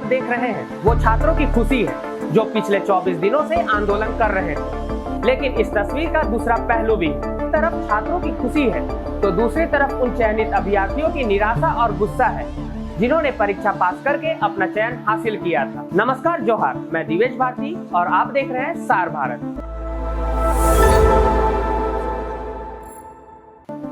देख रहे हैं वो छात्रों की खुशी है जो पिछले 24 दिनों से आंदोलन कर रहे हैं। लेकिन इस तस्वीर का दूसरा पहलू भी है। एक तरफ छात्रों की खुशी है तो दूसरी तरफ उन चयनित अभ्यर्थियों की निराशा और गुस्सा है जिन्होंने परीक्षा पास करके अपना चयन हासिल किया था। नमस्कार, जोहार, मैं दिवेश भारती और आप देख रहे हैं सार भारत।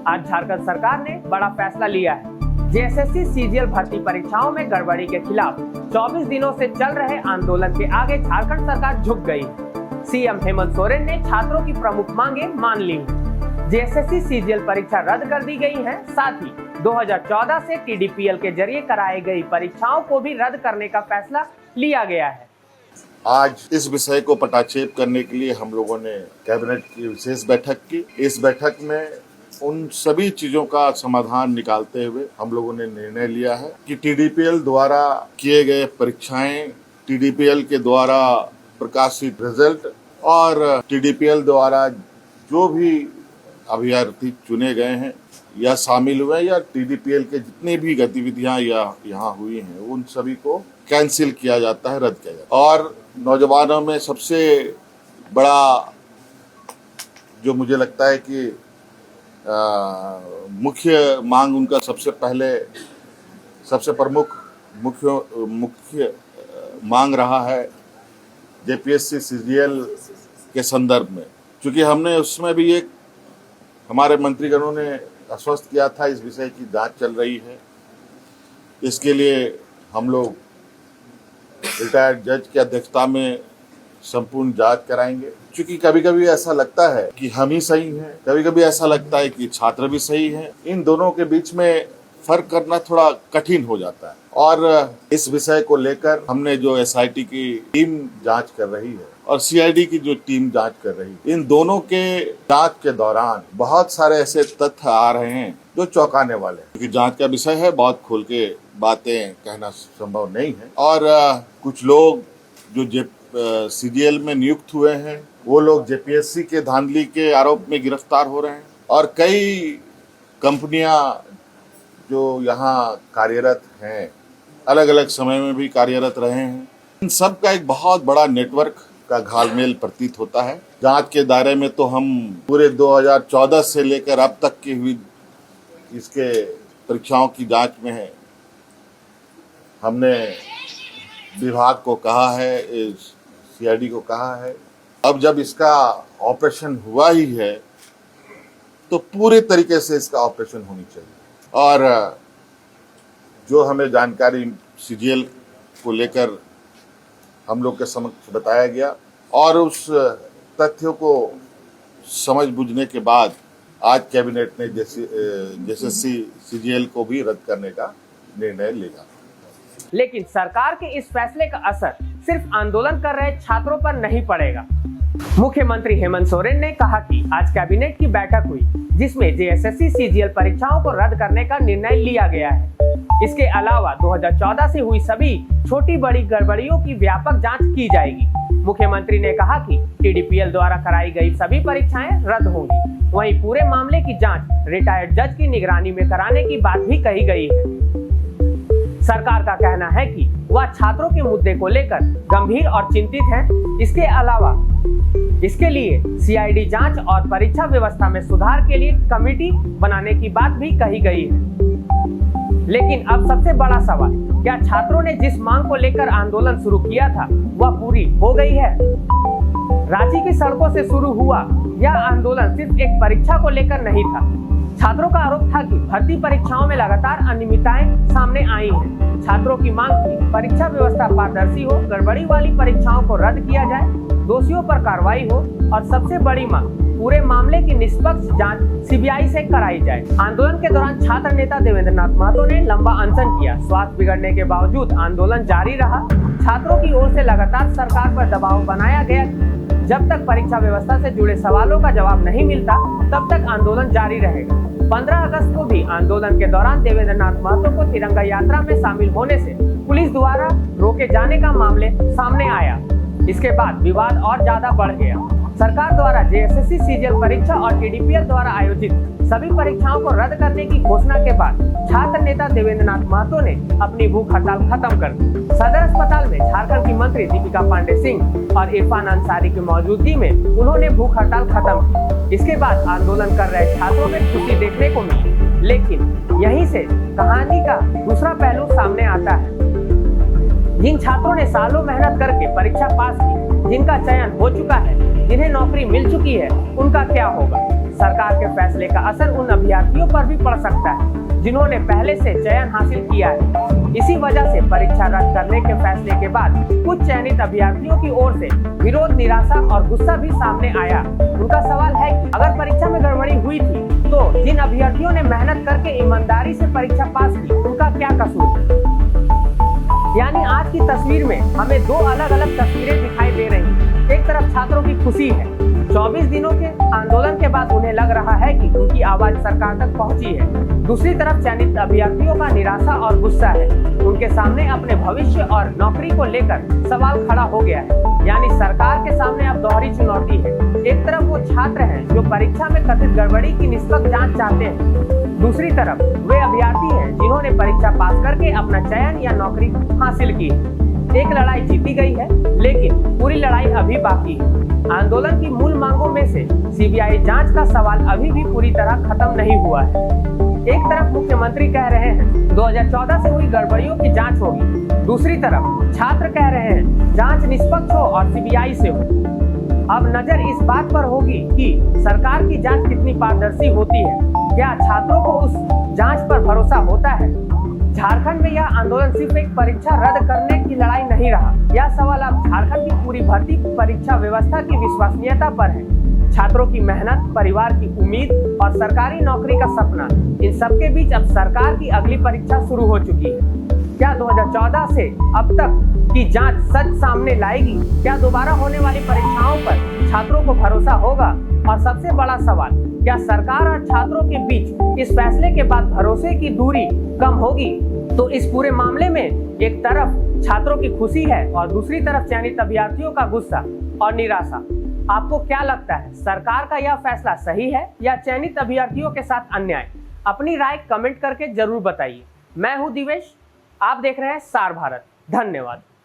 आज झारखंड सरकार ने बड़ा फैसला लिया है। जेएसएससी सीजीएल भर्ती परीक्षाओं में गड़बड़ी के खिलाफ 24 दिनों से चल रहे आंदोलन के आगे झारखंड सरकार झुक गई है। सीएम हेमंत सोरेन ने छात्रों की प्रमुख मांगे मान ली। जेएसएससी सीजीएल परीक्षा रद्द कर दी गई है। साथ ही 2014 से टीडीपीएल के जरिए कराई गई परीक्षाओं को भी रद्द करने का फैसला लिया गया है। आज इस विषय को पटाक्षेप करने के लिए हम लोगों ने कैबिनेट की विशेष बैठक की। इस बैठक में उन सभी चीजों का समाधान निकालते हुए हम लोगों ने निर्णय लिया है कि टीडीपीएल द्वारा किए गए परीक्षाएं, टीडीपीएल के द्वारा प्रकाशित रिजल्ट और टीडीपीएल द्वारा जो भी अभ्यर्थी चुने गए हैं या शामिल हुए या टीडीपीएल के जितनी भी गतिविधियां यहाँ हुई हैं उन सभी को कैंसिल किया जाता है, रद्द किया जाता है। और नौजवानों में सबसे बड़ा जो मुझे लगता है कि मुख्य मांग उनका सबसे प्रमुख मुख्य मांग रहा है जेपीएससी सीजीएल के संदर्भ में, क्योंकि हमने उसमें भी एक हमारे मंत्रीगणों ने आश्वस्त किया था इस विषय की जांच चल रही है। इसके लिए हम लोग रिटायर्ड जज की अध्यक्षता में संपूर्ण जांच कराएंगे, क्योंकि कभी कभी ऐसा लगता है कि हम ही सही हैं, कभी कभी ऐसा लगता है कि छात्र भी सही हैं। इन दोनों के बीच में फर्क करना थोड़ा कठिन हो जाता है और इस विषय को लेकर हमने जो एसआईटी की टीम जांच कर रही है और सीआईडी की जो टीम जांच कर रही है, इन दोनों के जांच के दौरान बहुत सारे ऐसे तथ्य आ रहे हैं जो चौंकाने वाले हैं। क्योंकि जांच का विषय है, बहुत खोल के बातें कहना संभव नहीं है। और कुछ लोग जो सीजीएल में नियुक्त हुए हैं वो लोग जेपीएससी के धांधली के आरोप में गिरफ्तार हो रहे हैं और कई कंपनियां जो यहाँ कार्यरत हैं अलग अलग समय में भी कार्यरत रहे हैं। इन सब का एक बहुत बड़ा नेटवर्क का घालमेल प्रतीत होता है। जांच के दायरे में तो हम पूरे 2014 से लेकर अब तक की हुई इसके परीक्षाओं की जांच में है। हमने विभाग को कहा है, सीआईडी को कहा है, अब जब इसका ऑपरेशन हुआ ही है तो पूरे तरीके से इसका ऑपरेशन होनी चाहिए। और जो हमें जानकारी सीजीएल को लेकर हम लोग के समक्ष बताया गया और उस तथ्यों को समझ बुझने के बाद आज कैबिनेट ने जेएसएससी सीजीएल को भी रद्द करने का निर्णय लिया। लेकिन सरकार के इस फैसले का असर सिर्फ आंदोलन कर रहे छात्रों पर नहीं पड़ेगा। मुख्यमंत्री हेमंत सोरेन ने कहा कि आज कैबिनेट की बैठक हुई जिसमें जेएसएससी सीजीएल परीक्षाओं को रद्द करने का निर्णय लिया गया है। इसके अलावा 2014 से हुई सभी छोटी बड़ी गड़बड़ियों की व्यापक जांच की जाएगी। मुख्यमंत्री ने कहा कि टीडीपीएल द्वारा कराई गई सभी परीक्षाएं रद्द होंगी। वहीं पूरे मामले की जांच रिटायर्ड जज की निगरानी में कराने की बात भी कही गई है। सरकार का कहना है कि वह छात्रों के मुद्दे को लेकर गंभीर और चिंतित है। इसके अलावा इसके लिए सीआईडी जांच और परीक्षा व्यवस्था में सुधार के लिए कमेटी बनाने की बात भी कही गई है। लेकिन अब सबसे बड़ा सवाल, क्या छात्रों ने जिस मांग को लेकर आंदोलन शुरू किया था वह पूरी हो गई है? रांची की सड़कों से शुरू हुआ यह आंदोलन सिर्फ एक परीक्षा को लेकर नहीं था। छात्रों का आरोप था कि भर्ती परीक्षाओं में लगातार अनियमितताएं सामने आई हैं। छात्रों की मांग थी परीक्षा व्यवस्था पारदर्शी हो, गड़बड़ी वाली परीक्षाओं को रद्द किया जाए, दोषियों पर कार्रवाई हो और सबसे बड़ी मांग, पूरे मामले की निष्पक्ष जांच सीबीआई से कराई जाए। आंदोलन के दौरान छात्र नेता देवेंद्र नाथ महतो ने लंबा अनशन किया। स्वास्थ्य बिगड़ने के बावजूद आंदोलन जारी रहा। छात्रों की ओर से लगातार सरकार पर दबाव बनाया गया। जब तक परीक्षा व्यवस्था से जुड़े सवालों का जवाब नहीं मिलता तब तक आंदोलन जारी रहेगा। 15 अगस्त को भी आंदोलन के दौरान देवेंद्र नाथ महतो को तिरंगा यात्रा में शामिल होने से पुलिस द्वारा रोके जाने का मामले सामने आया। इसके बाद विवाद और ज्यादा बढ़ गया। सरकार द्वारा जेएसएससी सीजीएल परीक्षा और टीडीपीएल द्वारा आयोजित सभी परीक्षाओं को रद्द करने की घोषणा के बाद छात्र नेता देवेंद्रनाथ महतो ने अपनी भूख हड़ताल खत्म कर दी। सदर अस्पताल में झारखंड की मंत्री दीपिका पांडे सिंह और इरफान अंसारी की मौजूदगी में उन्होंने भूख हड़ताल खत्म की। इसके बाद आंदोलन कर रहे छात्रों में खुशी देखने को मिली, लेकिन यहीं से कहानी का दूसरा पहलू सामने आता है। जिन छात्रों ने सालों मेहनत करके परीक्षा पास की, जिनका चयन हो चुका है, जिन्हें नौकरी मिल चुकी है, उनका क्या होगा? सरकार के फैसले का असर उन अभ्यर्थियों पर भी पड़ सकता है जिन्होंने पहले से चयन हासिल किया है। इसी वजह से परीक्षा रद्द करने के फैसले के बाद कुछ चयनित अभ्यर्थियों की ओर से विरोध, निराशा और गुस्सा भी सामने आया। उनका सवाल है कि अगर परीक्षा में गड़बड़ी हुई थी तो जिन अभ्यर्थियों ने मेहनत करके ईमानदारी से परीक्षा पास की, उनका क्या कसूर है? यानी आज की तस्वीर में हमें दो अलग अलग तस्वीरें दिखाई दे रही हैं। एक तरफ छात्रों की खुशी है, 24 दिनों के आंदोलन के बाद उन्हें लग रहा है कि उनकी आवाज सरकार तक पहुंची है। दूसरी तरफ चयनित अभ्यर्थियों का निराशा और गुस्सा है। उनके सामने अपने भविष्य और नौकरी को लेकर सवाल खड़ा हो गया है। यानी सरकार के सामने अब दोहरी चुनौती है। एक तरफ वो छात्र हैं जो परीक्षा में कथित गड़बड़ी की निष्पक्ष जांच चाहते हैं, दूसरी तरफ वे अभ्यर्थी हैं जिन्होंने परीक्षा पास करके अपना चयन या नौकरी हासिल की। एक लड़ाई जीती गई है, लेकिन पूरी लड़ाई अभी बाकी है। आंदोलन की मूल मांगों में से सीबीआई जांच का सवाल अभी भी पूरी तरह खत्म नहीं हुआ है। एक तरफ मुख्यमंत्री कह रहे हैं 2014 से हुई गड़बड़ियों की जांच होगी, दूसरी तरफ छात्र कह रहे हैं जांच निष्पक्ष हो और सीबीआई से हो। अब नजर इस बात पर होगी कि सरकार की जांच कितनी पारदर्शी होती है। क्या छात्रों को उस जांच पर भरोसा होता है? झारखंड में यह आंदोलन सिर्फ एक परीक्षा रद्द करने की लड़ाई नहीं रहा। यह सवाल अब झारखंड की पूरी भर्ती परीक्षा व्यवस्था की विश्वसनीयता पर है। छात्रों की मेहनत, परिवार की उम्मीद और सरकारी नौकरी का सपना, इन सबके बीच अब सरकार की अगली परीक्षा शुरू हो चुकी है। क्या 2014 से अब तक की जांच सच सामने लाएगी? क्या दोबारा होने वाली परीक्षाओं पर छात्रों को भरोसा होगा? और सबसे बड़ा सवाल, क्या सरकार और छात्रों के बीच इस फैसले के बाद भरोसे की दूरी कम होगी? तो इस पूरे मामले में एक तरफ छात्रों की खुशी है और दूसरी तरफ चयनित अभ्यर्थियों का गुस्सा और निराशा। आपको क्या लगता है, सरकार का यह फैसला सही है या चयनित अभ्यर्थियों के साथ अन्याय? अपनी राय कमेंट करके जरूर बताइए। मैं हूं दिवेश, आप देख रहे हैं सार भारत। धन्यवाद।